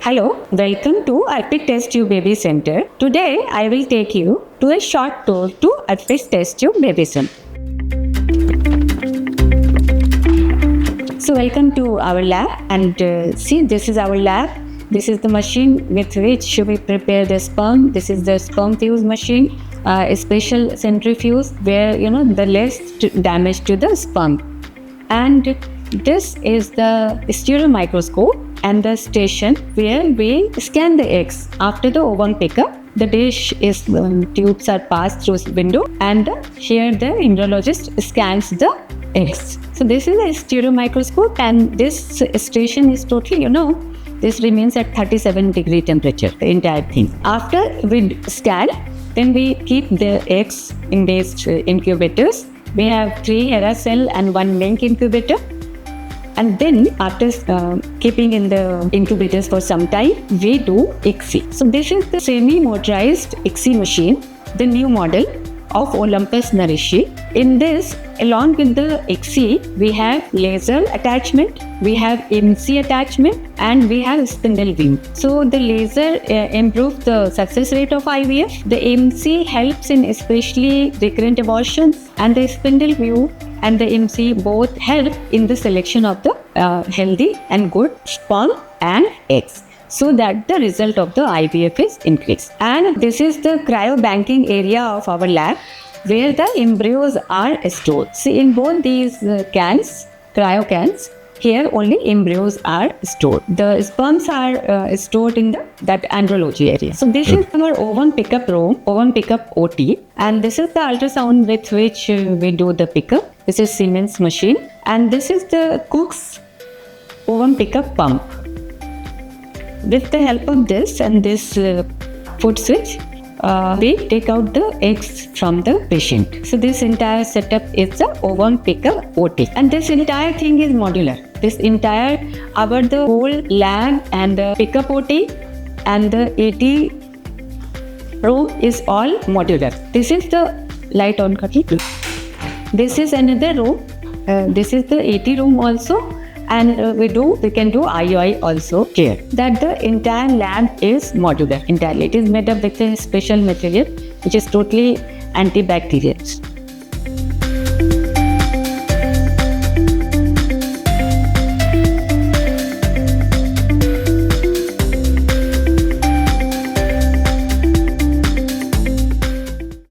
Hello, welcome to Arpit Test Tube Baby Center. Today I will take you to a short tour to Arpit Test Tube Baby Center. So welcome to our lab and see, this is our lab. This is the machine with which we prepare the sperm. This is the sperm fuse machine, a special centrifuge where the less damage to the sperm. And this is the stereo microscope and the station where we scan the eggs. After the ovum pickup, the dish is tubes are passed through window, and here the embryologist scans the eggs. So this is a stereo microscope, and this station is totally, this remains at 37-degree temperature, the entire thing. After we scan, then we keep the eggs in these incubators. We have 3 Hera cell and 1 Mink incubator. And then after keeping in the incubators for some time, we do ICSI. So this is the semi-motorized ICSI machine, the new model of Olympus Narishi. In this, along with the ICSI, we have laser attachment, we have MC attachment, and we have spindle view. So the laser improves the success rate of IVF. The MC helps in especially recurrent abortions, and the spindle view and the MC both help in the selection of the healthy and good sperm and eggs, so that the result of the IVF is increased. And this is the cryobanking area of our lab, where the embryos are stored. See, in both these cans, cryo cans, here only embryos are stored. The sperms are stored in that andrology area. So this is our ovum pickup room, ovum pickup OT, and this is the ultrasound with which we do the pickup. This is Siemens machine, and this is the Cook's ovum pickup pump. With the help of this and this foot switch, we take out the eggs from the patient. So this entire setup is the ovum pickup OT, and this entire thing is modular. This entire the whole lab and the pickup OT and the AT room is all modular. This is the light on curtain. This is another room. This is the AT room also. And we can do IUI also here. That the entire lab is modular entirely. It is made up with a special material which is totally antibacterial.